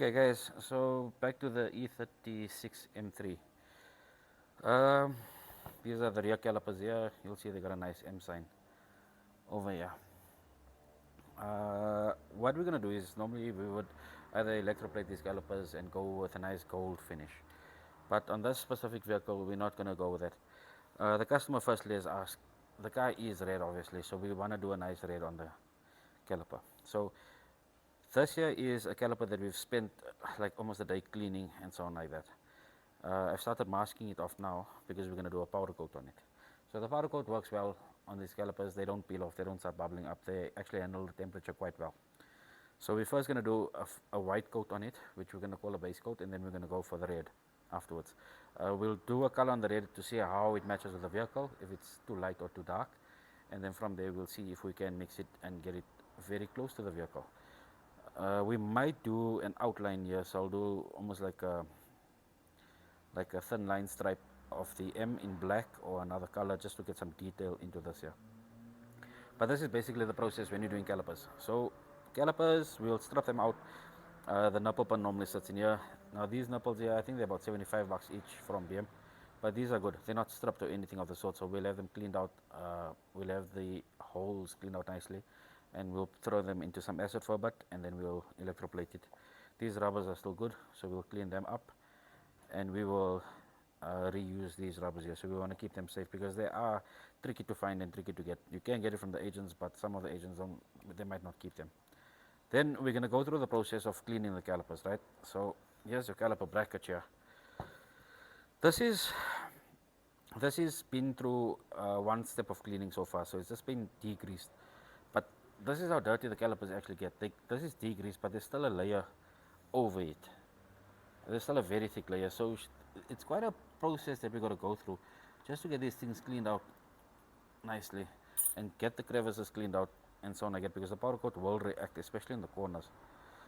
Okay guys, so back to the E36 M3. Um, these are the rear calipers here. You'll see they got a nice M sign over here. What we're gonna do is normally we would either electroplate these calipers and go with a nice gold finish. But on this specific vehicle, we're not gonna go with it. The customer firstly has asked, the car is red obviously, so we wanna do a nice red on the caliper. So this here is a caliper that we've spent like almost a day cleaning and so on like that. I've started masking it off now because we're going to do a powder coat on it. So the powder coat works well on these calipers. They don't peel off, they don't start bubbling up, they actually handle the temperature quite well. So we're first going to do a white coat on it, which we're going to call a base coat, and then we're going to go for the red afterwards. We'll do a color on the red to see how it matches with the vehicle, if it's too light or too dark, and then from there we'll see if we can mix it and get it very close to the vehicle. We might do an outline here, so I'll do almost like a thin line stripe of the M in black or another color just to get some detail into this here. But this is basically the process when you're doing calipers. So calipers, we'll strip them out. The nipple pin normally sits in here. Now these nipples here, I think they're about 75 bucks each from BM, but these are good. They're not stripped or anything of the sort, so we'll have them cleaned out. We'll have the holes cleaned out nicely, and we'll throw them into some acid for a bit, and then we'll electroplate it. These rubbers are still good, so we'll clean them up, and we will reuse these rubbers here. So we want to keep them safe because they are tricky to find and tricky to get. You can get it from the agents, but some of the agents don't, they might not keep them. Then we're going to go through the process of cleaning the calipers, right? So here's your caliper bracket here. This is been through one step of cleaning so far, so it's just been degreased. But this is how dirty the calipers actually get. This is degreased, but there's still a layer over it. There's still a very thick layer, so it's quite a process that we got to go through just to get these things cleaned out nicely and get the crevices cleaned out and so on like that, because the powder coat will react, especially in the corners.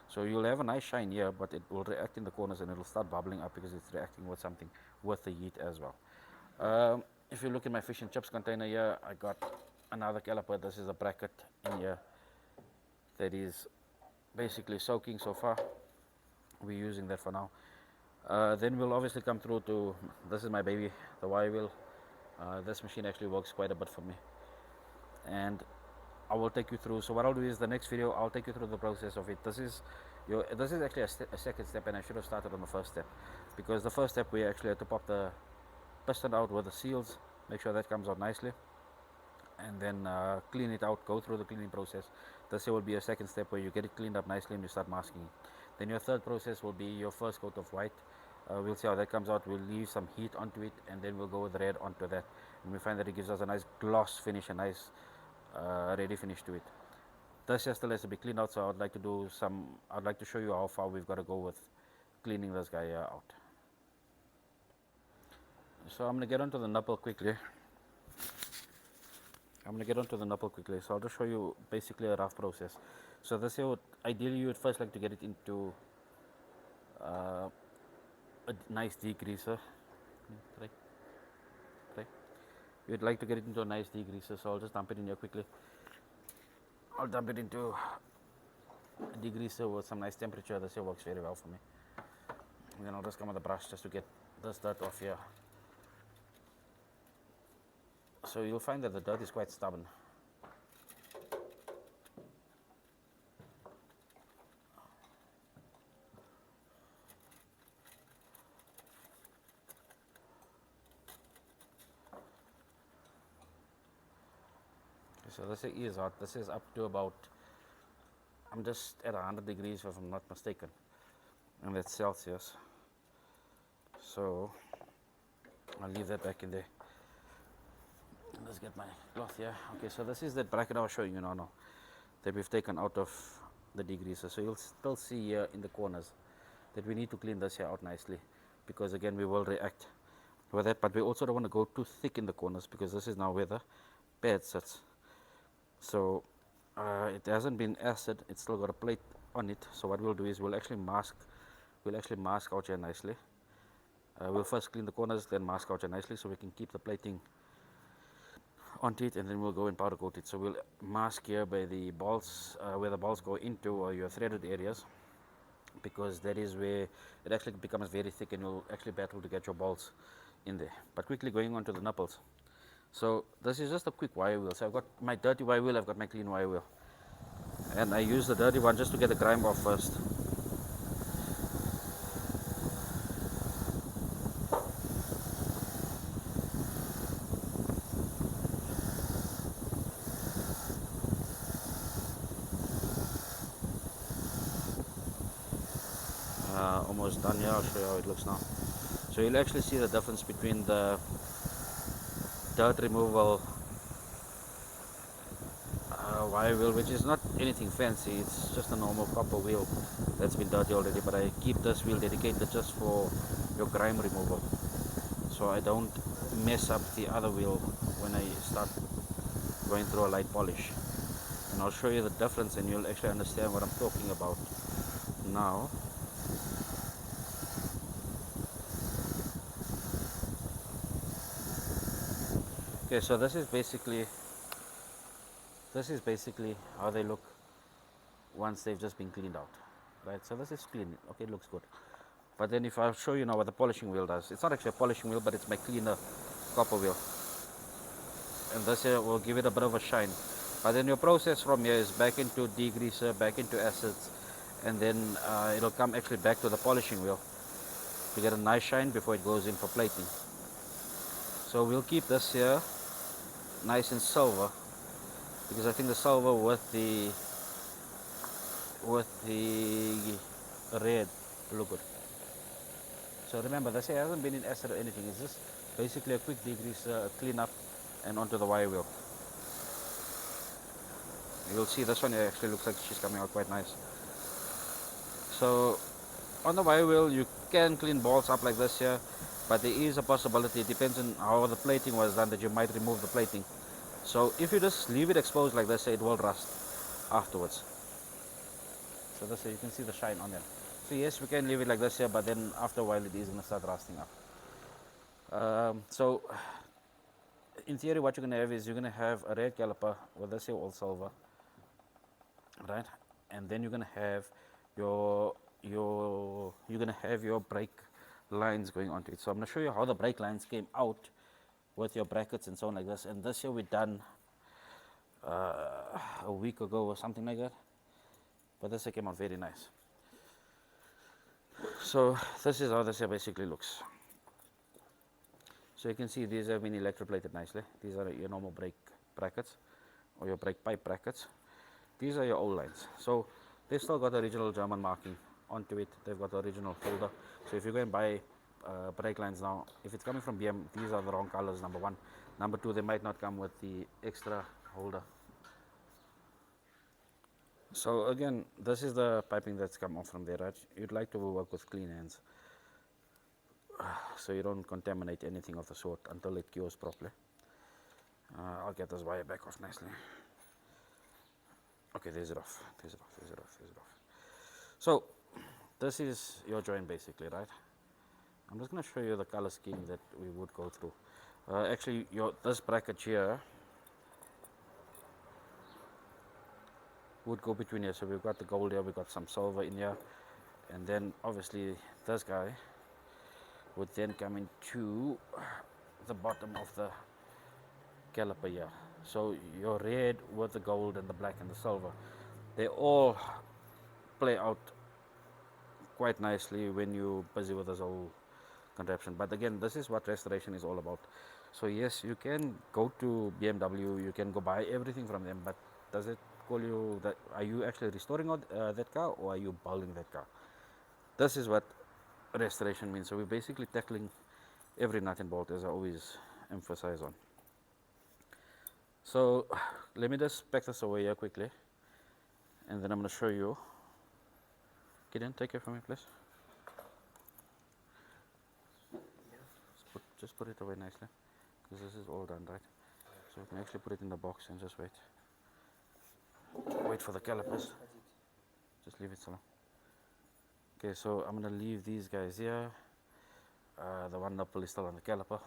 So you'll have a nice shine here, but it will react in the corners and it'll start bubbling up because it's reacting with something, with the heat as well. If you look at my fish and chips container here, I got another caliper. This is a bracket in here that is basically soaking so far. We're using that for now. Then we'll obviously come through to, this is my baby, the Y wheel. This machine actually works quite a bit for me, and I will take you through. So what I'll do is the next video I'll take you through the process of it. This is actually a second step, and I should have started on the first step, because the first step we actually had to pop the piston out with the seals, make sure that comes out nicely, and then clean it out, go through the cleaning process. This will be a second step where you get it cleaned up nicely and you start masking it. Then your third process will be your first coat of white. We'll see how that comes out. We'll leave some heat onto it, and then we'll go with red onto that, and we find that it gives us a nice gloss finish, a nice ready finish to it. This still has to be cleaned out, so I'd like to show you how far we've got to go with cleaning this guy out. So I'm going to get onto the nipple quickly. So I'll just show you basically a rough process. So this here, ideally you would first like to get it into a nice degreaser. You'd like to get it into a nice degreaser, so I'll just dump it in here quickly. I'll dump it into a degreaser with some nice temperature. This here works very well for me. And then I'll just come with a brush just to get this dirt off here. So you'll find that the dirt is quite stubborn. So this is hot. This is up to about, I'm just at 100 degrees if I'm not mistaken, and that's Celsius. So I'll leave that back in there. Let's get my cloth here. Okay, so this is the bracket I was showing you now that we've taken out of the degreaser. So you'll still see here in the corners that we need to clean this here out nicely, because again we will react with that, but we also don't want to go too thick in the corners, because this is now where the pad sits. So it hasn't been acid, it's still got a plate on it. So what we'll do is we'll actually mask out here nicely. We'll first clean the corners, then mask out here nicely, so we can keep the plating onto it, and then we'll go and powder coat it. So we'll mask here by the balls, where the balls go into, or your threaded areas. because that is where it actually becomes very thick and you'll actually battle to get your bolts in there. But quickly going on to the nipples. So this is just a quick wire wheel. So I've got my dirty wire wheel, I've got my clean wire wheel. And I use the dirty one just to get the grime off first. Almost done here, I'll show you how it looks now. So you'll actually see the difference between the dirt removal wire wheel, which is not anything fancy, it's just a normal copper wheel that's been dirty already, but I keep this wheel dedicated just for your grime removal, so I don't mess up the other wheel when I start going through a light polish. And I'll show you the difference and you'll actually understand what I'm talking about now. Okay, so this is basically how they look once they've just been cleaned out, right? So this is clean, okay, it looks good. But then if I'll show you now what the polishing wheel does, it's not actually a polishing wheel, but it's my cleaner copper wheel. And this here will give it a bit of a shine. But then your process from here is back into degreaser, back into acids, and then it'll come actually back to the polishing wheel to get a nice shine before it goes in for plating. So we'll keep this here nice and silver, because I think the silver with the red will look good. So remember, this here hasn't been in acid or anything, it's just basically a quick degreaser, clean up, and onto the wire wheel. You'll see this one here actually looks like she's coming out quite nice. So on the wire wheel you can clean balls up like this here, but there is a possibility, it depends on how the plating was done, that you might remove the plating. So if you just leave it exposed like this, it will rust afterwards. So this here, you can see the shine on there. So yes, we can leave it like this here, but then after a while it is going to start rusting up. So in theory what you're going to have is you're going to have a red caliper with this here all silver, right? And then you're going to have your brake lines going onto it. So I'm going to show you how the brake lines came out with your brackets and so on like this. And this here we done a week ago or something like that, but this here came out very nice. So this is how this here basically looks. So you can see these have been electroplated nicely. These are your normal brake brackets or your brake pipe brackets. These are your old lines. So they've still got the original German marking onto it. They've got the original folder. So if you go and buy brake lines now, if it's coming from BM, these are the wrong colors, number one. Number two, they might not come with the extra holder. So again, this is the piping that's come off from there, right? You'd like to work with clean hands, so you don't contaminate anything of the sort until it cures properly. I'll get this wire back off nicely. Okay, there's it off. So this is your joint basically, right? I'm just going to show you the color scheme that we would go through. Actually, this bracket here would go between here. So we've got the gold here, we've got some silver in here, and then obviously this guy would then come into the bottom of the caliper here. So your red with the gold and the black and the silver, they all play out quite nicely when you're busy with this whole contraption. But again, this is what restoration is all about. So yes, you can go to BMW, you can go buy everything from them, but does it call you that? Are you actually restoring that car, or are you building that car? This is what restoration means. So we're basically tackling every nut and bolt, as I always emphasize on. So let me just pack this away here quickly, and then I'm going to show you. Gideon, take it from me, please. Just put it away nicely, because this is all done, right? So you can actually put it in the box and just wait. Wait for the calipers. Just leave it so long. Okay, so I'm going to leave these guys here. The one nipple is still on the caliper.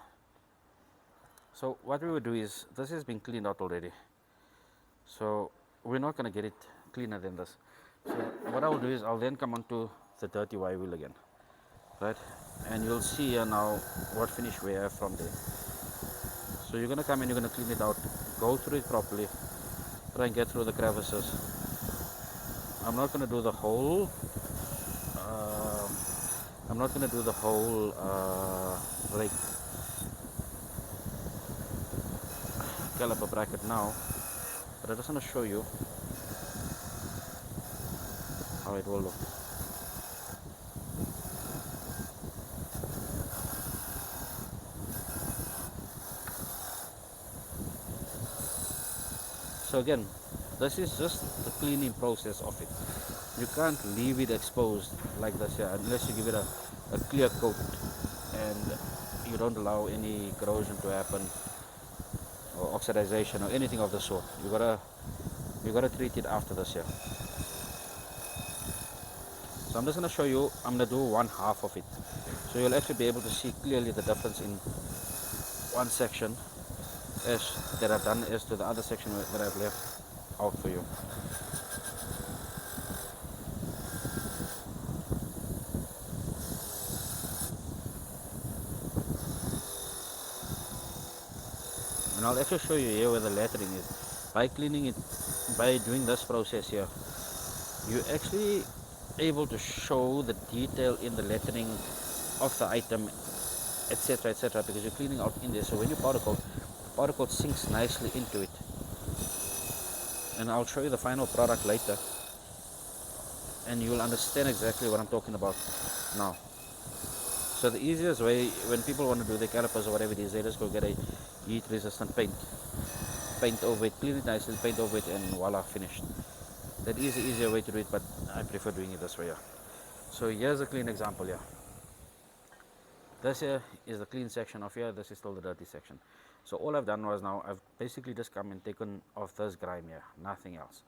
So what we would do is, this has been cleaned out already, so we're not going to get it cleaner than this. So what I will do is, I'll then come on to the dirty Y wheel again, right? And you'll see here now what finish we have from there. So you're gonna come and you're gonna clean it out, go through it properly, try and get through the crevices. I'm not gonna do the whole I'm not gonna do the whole brake caliper bracket now, but I just want to show you how it will look. So again, this is just the cleaning process of it. You can't leave it exposed like this here unless you give it a clear coat and you don't allow any corrosion to happen or oxidization or anything of the sort. You gotta treat it after this here. So I'm just gonna show you. I'm gonna do one half of it, so you'll actually be able to see clearly the difference in one section as that I've done as to the other section that I've left out for you. And I'll actually show you here where the lettering is. By cleaning it, by doing this process here, you're actually able to show the detail in the lettering of the item, etc., because you're cleaning out in there. So when you powder coat sinks nicely into it. And I'll show you the final product later, and you'll understand exactly what I'm talking about now. So the easiest way when people want to do their calipers or whatever it is, they just go get a heat resistant paint over it, clean it nicely, paint over it, and voila, finished. That is the easier way to do it, but I prefer doing it this way. So here's a clean example here. This here is the clean section of here, this is still the dirty section. So all I've done was now I've basically just come and taken off this grime here, nothing else.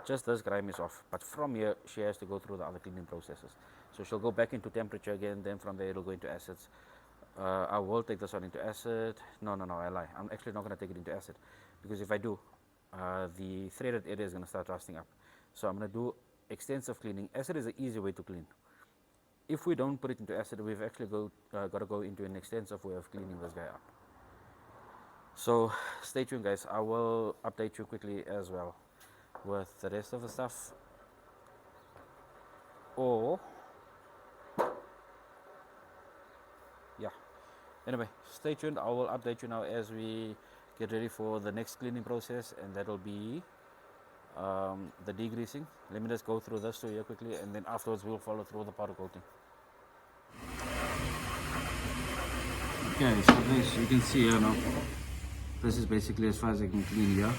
Just this grime is off, but from here she has to go through the other cleaning processes. So she'll go back into temperature again, then from there it'll go into acids. I will take this one into acid. No, I lie. I'm actually not going to take it into acid, because if I do, the threaded area is going to start rusting up. So I'm going to do extensive cleaning. Acid is an easy way to clean. If we don't put it into acid, we've actually got to go into an extensive way of cleaning this guy up. So stay tuned, guys. I will update you quickly as well with the rest of the stuff. Or yeah, anyway, stay tuned. I will update you now as we get ready for the next cleaning process, and that'll be the degreasing. Let me just go through this here quickly, and then afterwards we'll follow through the powder coating. Okay, so this you can see here now, this is basically as far as I can clean here.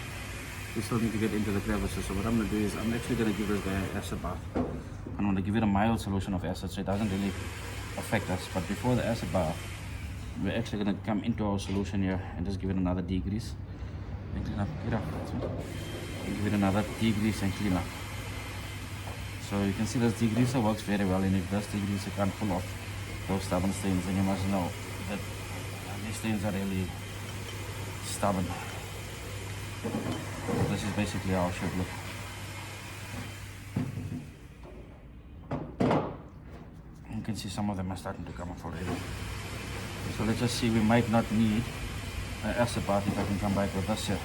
We still need to get into the crevices. So what I'm going to do is I'm actually going to give this guy an acid bath. I'm going to give it a mild solution of acid so it doesn't really affect us. But before the acid bath, we're actually going to come into our solution here and just give it another degrease and clean up. And give it another degrease and clean up. So you can see this degreaser works very well, and if this degreaser can't pull off those stubborn stains, then you must know that these stains are really stubborn. This is basically how it should look. You can see some of them are starting to come off already. So let's just see, we might not need an acid bath if I can come back with this here.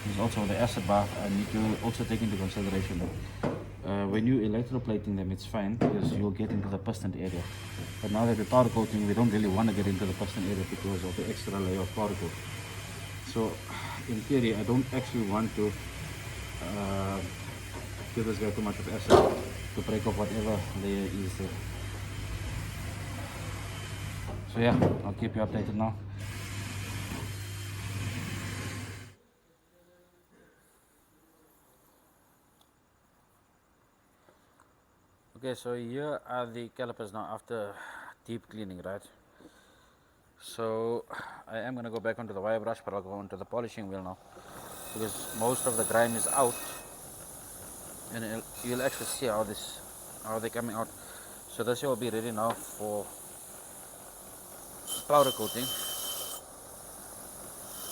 There's also the acid bath. I need to also take into consideration that when you electroplating them, it's fine because you'll get into the piston area. But now that we're powder coating, we don't really want to get into the piston area because of the extra layer of powder coat. So in theory, I don't actually want to give this guy too much of acid to break off whatever layer is there. So yeah, I'll keep you updated now. Okay, so here are the calipers now after deep cleaning, right? So I am going to go back onto the wire brush, but I'll go onto the polishing wheel now because most of the grime is out, and you'll actually see how they're coming out. So this will be ready now for powder coating,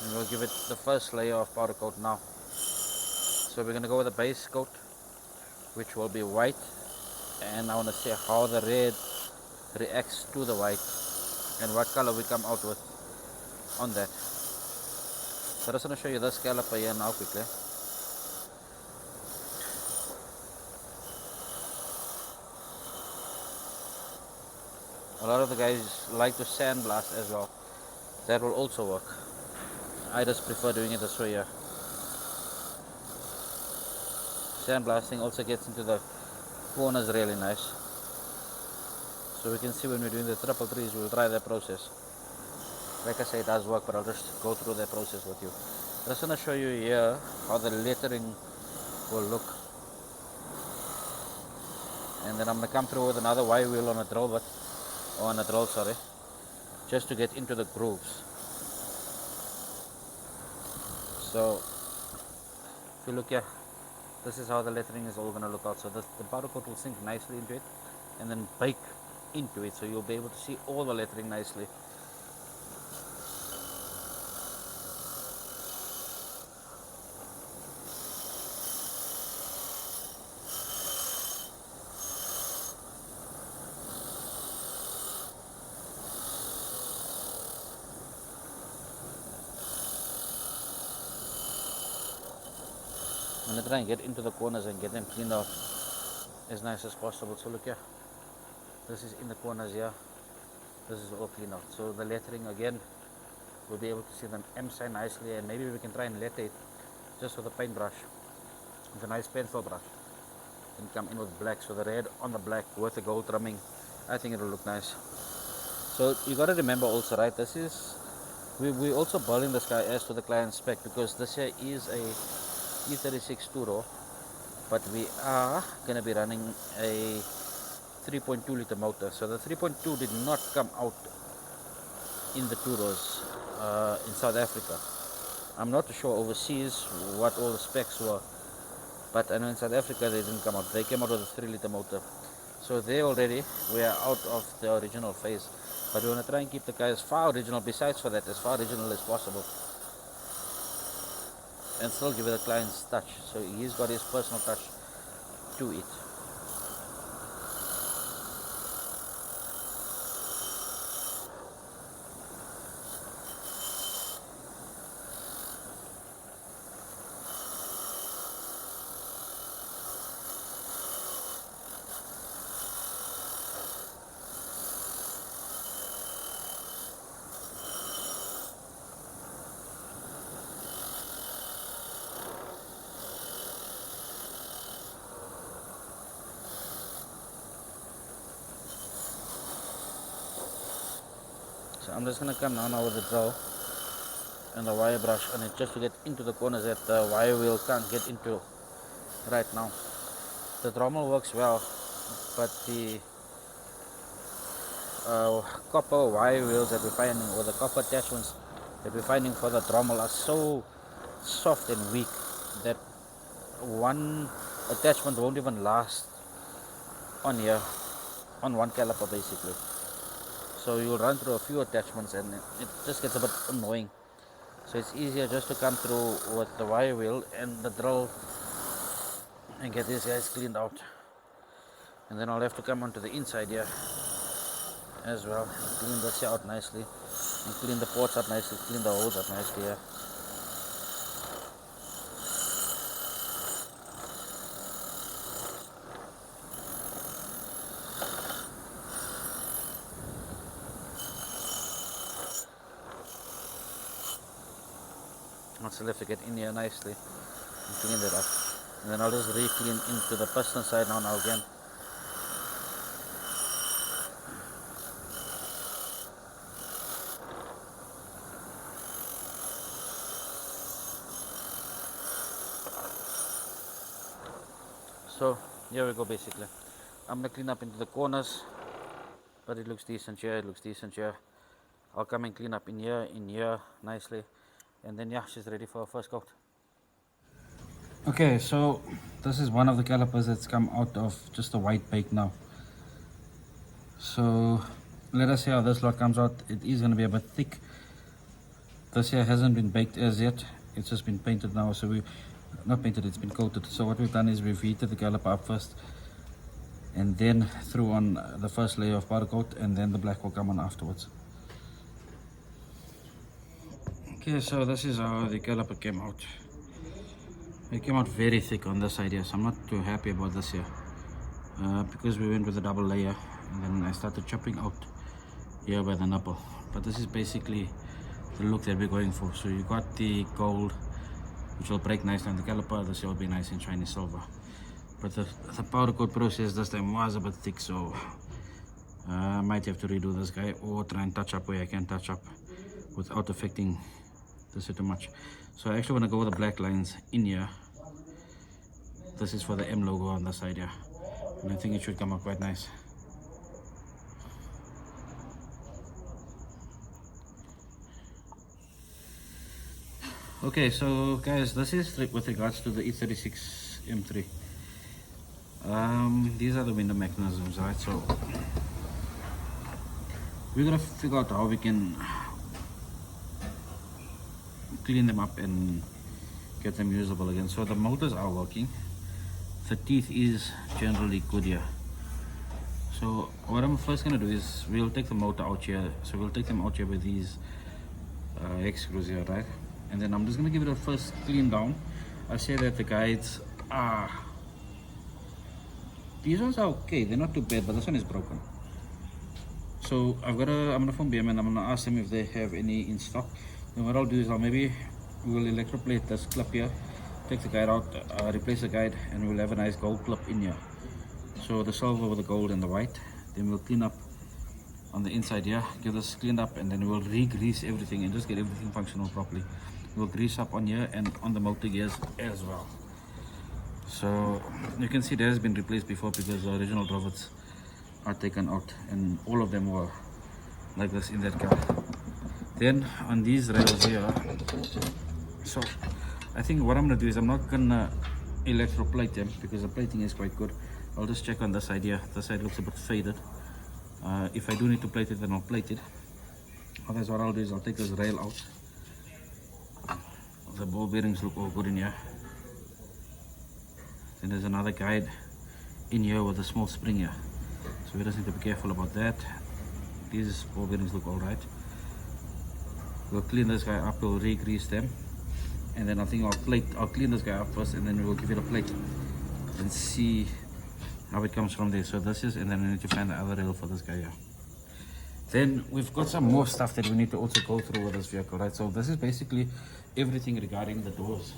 and we'll give it the first layer of powder coat now. So we're going to go with a base coat, which will be white, and I want to see how the red reacts to the white and what color we come out with on that. So I just want to show you this caliper here now quickly. A lot of the guys like to sandblast as well. That will also work. I just prefer doing it this way here. Sandblasting also gets into the corners really nice. So we can see when we're doing the 333s, we'll try that process. Like I say, it does work, but I'll just go through that process with you. I just want to show you here how the lettering will look. And then I'm going to come through with another Y wheel on a drill bit, or on a drill, sorry, just to get into the grooves. So if you look here, this is how the lettering is all going to look out. So the powder coat will sink nicely into it and then bake into it, so you'll be able to see all the lettering nicely. I'm going to try and get into the corners and get them cleaned out as nice as possible. So look here, this is in the corners here, this is all cleaned out. So the lettering again, we'll be able to see the M sign nicely, and maybe we can try and letter it just with a paintbrush, with a nice pencil brush, and come in with black. So the red on the black with the gold trimming, I think it'll look nice. So you got to remember also, right, this is, we also building this car as to the client spec, because this here is a E36 two-door, but we are going to be running a 3.2 liter motor. So the 3.2 did not come out in the two-doors in South Africa. I'm not sure overseas what all the specs were, but I know in South Africa they didn't come out. They came out with a 3 liter motor. So they already, we are out of the original phase, but we want to try and keep the car as far original, besides for that, as far original as possible, and still give it the client's touch. So he's got his personal touch to it. So I'm just going to come now with the drill and the wire brush on it, just to get into the corners that the wire wheel can't get into right now. The Dremel works well, but the copper wire wheels that we're finding, or the copper attachments that we're finding for the Dremel, are so soft and weak that one attachment won't even last on here, on one caliper basically. So you'll run through a few attachments and it just gets a bit annoying. So it's easier just to come through with the wire wheel and the drill and get these guys cleaned out. And then I'll have to come onto the inside here as well, clean this out nicely, and clean the ports up nicely, clean the holes up nicely here. I'll still have to get in here nicely and clean that up. And then I'll just re-clean into the piston side now again. So here we go basically. I'm going to clean up into the corners, but it looks decent here, it looks decent here. I'll come and clean up in here nicely. And then yeah, she's ready for her first coat. Okay, so this is one of the calipers that's come out of just a white bake now. So let us see how this lot comes out. It is going to be a bit thick. This here hasn't been baked as yet. It's just been painted now. So we not painted, it's been coated. So what we've done is we've heated the caliper up first, and then through on the first layer of powder coat, and then the black will come on afterwards. Okay, so this is how the caliper came out. It came out very thick on this side here, so I'm not too happy about this here, because we went with a double layer, and then I started chopping out here by the nipple. But this is basically the look that we're going for. So you got the gold, which will break nicely on the caliper. This will be nice and shiny silver. But the powder coat process this time was a bit thick, so I might have to redo this guy, or try and touch up where I can touch up without affecting this too much. So I actually want to go with the black lines in here. This is for the M logo on the side here, and I think it should come out quite nice. Okay, so guys, this is with regards to the E36 M3. These are the window mechanisms, right? So we're gonna figure out how we can clean them up and get them usable again. So the motors are working, the teeth is generally good here. So what I'm first gonna do is we'll take the motor out here. So we'll take them out here with these hex screws here, right? And then I'm just gonna give it a first clean down. I say that the guides are, these ones are okay, they're not too bad, but this one is broken. So I'm gonna phone BM and I'm gonna ask them if they have any in stock. And what I'll do is we'll electroplate this clip here, take the guide out, replace the guide, and we'll have a nice gold clip in here. So the silver with the gold and the white. Then we'll clean up on the inside here, get this cleaned up, and then we'll re-grease everything and just get everything functional properly. We'll grease up on here and on the motor gears as well. So you can see that has been replaced before because the original rivets are taken out, and all of them were like this in that car. Then on these rails here, so I think what I'm gonna do is I'm not gonna electroplate them because the plating is quite good. I'll just check on this side here. This side looks a bit faded. If I do need to plate it, then I'll plate it. Otherwise what I'll do is I'll take this rail out. The ball bearings look all good in here. Then there's another guide in here with a small spring here, so we just need to be careful about that. These ball bearings look alright. We'll clean this guy up, we'll re-grease them, and then I think I'll clean this guy up first, and then we'll give it a plate and see how it comes from there. So this is, and then we need to find the other rail for this guy here. Then we've got some more stuff that we need to also go through with this vehicle, right? So this is basically everything regarding the doors.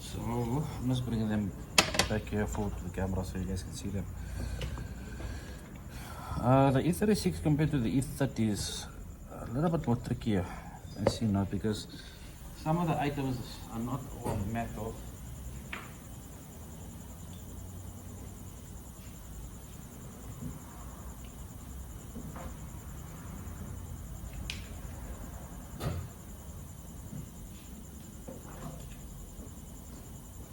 So I'm just bringing them back here forward to the camera so you guys can see them. The E36 compared to the E30 is a little bit more trickier, I see now, because some of the items are not all metal.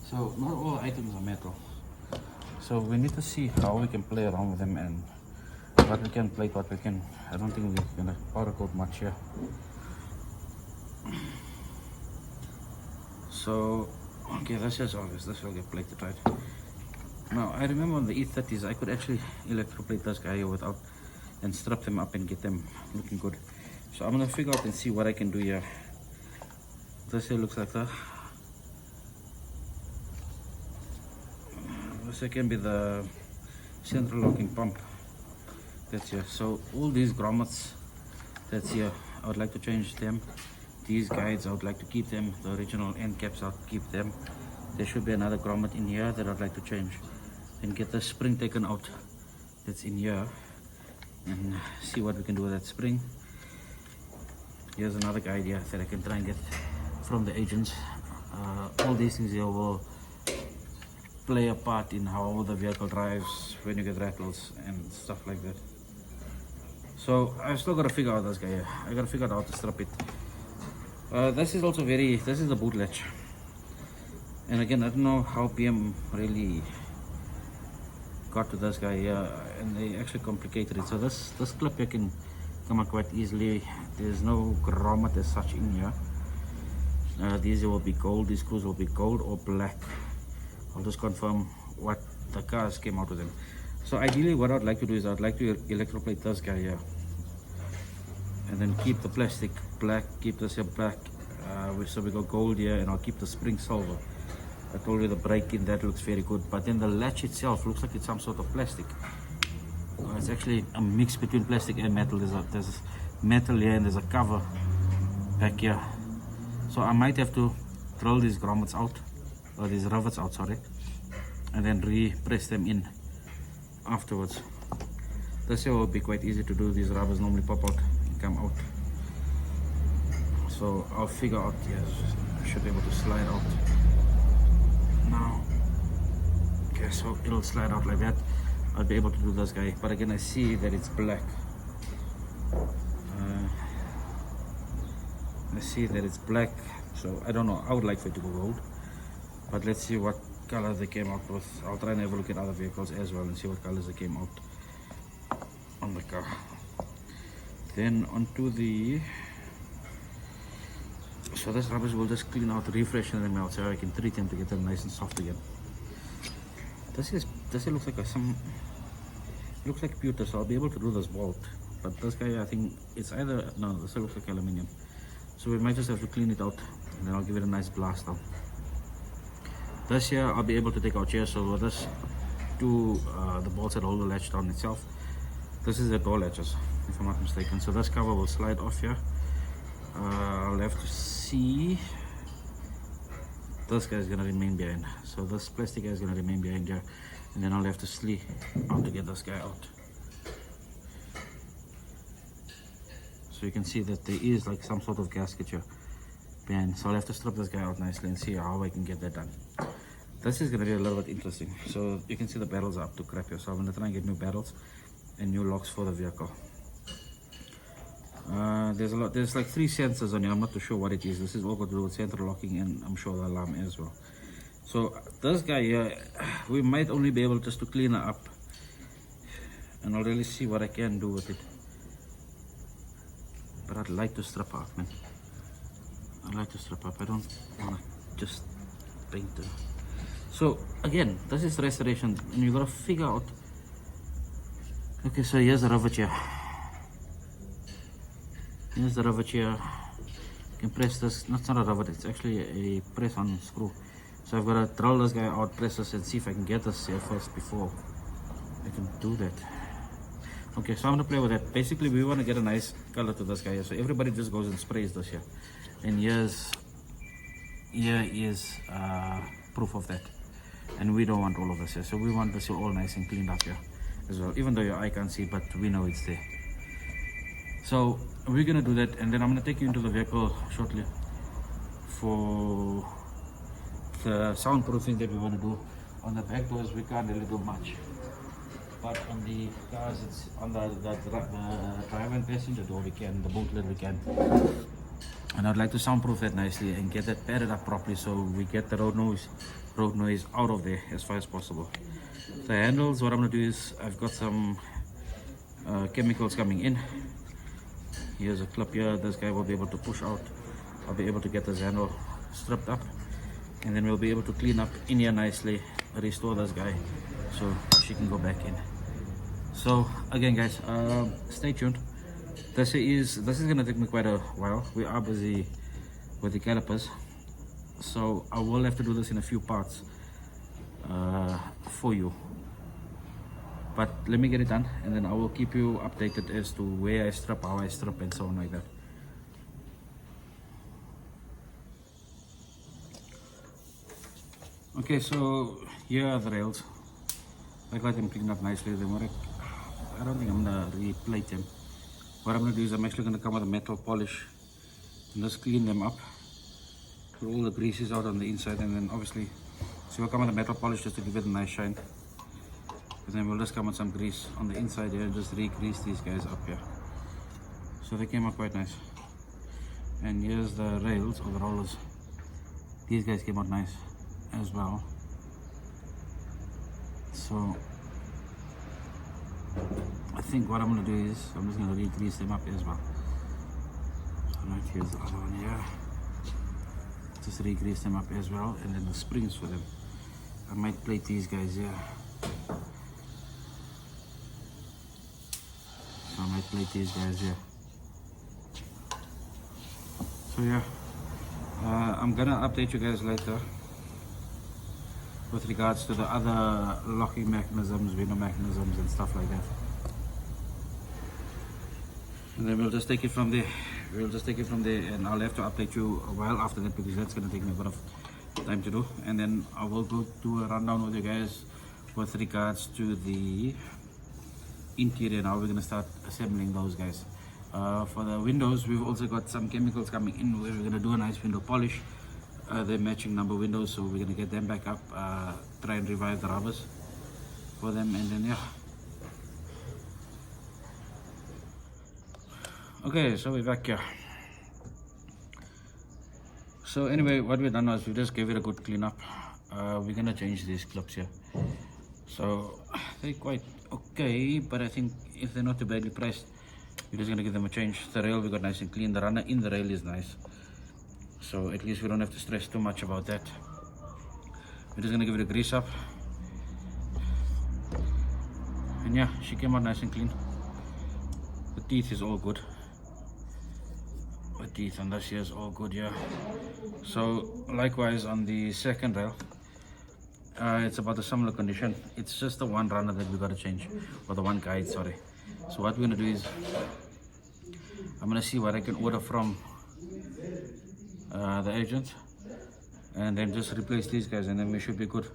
So not all items are metal. So we need to see how we can play around with them and what we can plate, what we can. I don't think we're gonna powder coat much here. So okay, this is obvious. This will get plated, right? Now I remember on the E30s I could actually electroplate this guy here without and strip them up and get them looking good. So I'm gonna figure out and see what I can do here. This here looks like that. This can be the central locking pump that's here. So all these grommets that's here, I would like to change them. These guides I would like to keep them. The original end caps I'll keep them. There should be another grommet in here that I'd like to change and get the spring taken out that's in here and see what we can do with that spring. Here's another guide here that I can try and get from the agents. All these things here will play a part in how the vehicle drives when you get rattles and stuff like that. So I've still got to figure out this guy here. I got to figure out how to strap it. This is also this is the boot latch. And again, I don't know how PM really got to this guy here, and they actually complicated it. So this clip here can come out quite easily. There's no grommet as such in here. These will be gold, these screws will be gold or black. I'll just confirm what the cars came out with them. So ideally what I'd like to do is I'd like to electroplate this guy here, and then keep the plastic black, keep this here black, so we got gold here, and I'll keep the spring silver. I told you the brake in that looks very good, but then the latch itself looks like it's some sort of plastic. It's actually a mix between plastic and metal. There's metal here and there's a cover back here. So I might have to drill these grommets out, or these rivets out, sorry, and then re-press them in afterwards. This here will be quite easy to do. These rubbers normally pop out and come out. So I'll figure out, yes, I should be able to slide out now. Okay, so it'll slide out like that. I'll be able to do this guy, but again I see that it's black. I see that it's black, so I don't know. I would like for it to go gold, but let's see what color they came out with. I'll try and have a look at other vehicles as well and see what colors they came out on the car. Then onto the, so this rubbers will just clean out, refresh them out, so I can treat them to get them nice and soft again. This looks like looks like pewter, so I'll be able to do this bolt. But this guy, I think it's either, no, this looks like aluminium. So we might just have to clean it out, and then I'll give it a nice blast down. This here, I'll be able to take out here, so this to the bolts that hold the latch down itself. This is the door latches, if I'm not mistaken. So this cover will slide off here. I'll have to see. This guy is going to remain behind. So this plastic guy is going to remain behind here. And then I'll have to see how to get this guy out. So you can see that there is like some sort of gasket here behind. So I'll have to strip this guy out nicely and see how I can get that done. This is going to be a little bit interesting. So you can see the barrels are up to crap here. So I'm going to try and get new barrels and new locks for the vehicle. There's like 3 sensors on here. I'm not too sure what it is. This is all got to do with central locking, and I'm sure the alarm as well. So this guy here, we might only be able just to clean it up, and I'll really see what I can do with it. But I'd like to strip up, man. I'd like to strip up. I don't want to just paint it. So again, this is restoration, and you gotta figure out. Okay, so here's the rivet here. Here's the rivet here. You can press this. That's not a rivet, it's actually a press on screw. So I've got to drill this guy out, press this, and see if I can get this here first before I can do that. Okay, so I'm gonna play with that. Basically, we want to get a nice color to this guy here. So everybody just goes and sprays this here. And here is proof of that. And we don't want all of this here. So we want this here all nice and cleaned up here as well. Even though your eye can't see, but we know it's there. So we're gonna do that, and then I'm gonna take you into the vehicle shortly for the soundproofing that we want to do. On the back doors we can't really do much, but on the cars, it's on the driver and passenger door we can, the boot lid we can. And I'd like to soundproof that nicely and get that padded up properly, so we get the road noise out of there as far as possible. The handles, what I'm gonna do is I've got some chemicals coming in. Here's a clip here. This guy will be able to push out. I'll be able to get this handle stripped up, and then we'll be able to clean up in here nicely, restore this guy so she can go back in. So again guys, stay tuned. This is gonna take me quite a while. We are busy with the calipers, so I will have to do this in a few parts for you. But let me get it done, and then I will keep you updated as to where I strip, how I strip, and so on like that. Okay, so here are the rails. I got them cleaned up nicely. I don't think I'm gonna replate them. What I'm gonna do is I'm actually gonna come with a metal polish and just clean them up, put all the greases out on the inside, and then obviously, so we'll come with a metal polish just to give it a nice shine. And then we'll just come with some grease on the inside here and just re-grease these guys up here. So they came out quite nice. And here's the rails or the rollers. These guys came out nice. as well. So I think what I'm going to do is I'm just going to re-grease them up as well. Alright, here's the other one here. Just re-grease them up as well, and then the springs for them. I might plate these guys here. So I might plate these guys here. So yeah, I'm gonna update you guys later with regards to the other locking mechanisms, window mechanisms and stuff like that. And then we'll just take it from there. And I'll have to update you a while after that, because that's gonna take me a bit of time to do. And then I will go do a rundown with you guys with regards to the interior and how we're gonna start assembling those guys. For the windows, we've also got some chemicals coming in where we're gonna do a nice window polish. They're matching number windows, so we're gonna get them back up, try and revive the rubbers for them, and then yeah. Okay, so we're back here. So anyway, what we've done was we just gave it a good clean up. We're gonna change these clips here. So they're quite okay, but I think if they're not too badly priced, we're just gonna give them a change. The rail we got nice and clean. The runner in the rail is nice, so at least we don't have to stress too much about that. We're just gonna give it a grease up, and yeah, she came out nice and clean. The teeth is all good. The teeth on this here is all good, yeah. So likewise on the second rail, it's about a similar condition. It's just the one runner that we got to change, or the one guide, sorry. So what we're gonna do is I'm gonna see what I can order from the agent, and then just replace these guys, and then we should be good.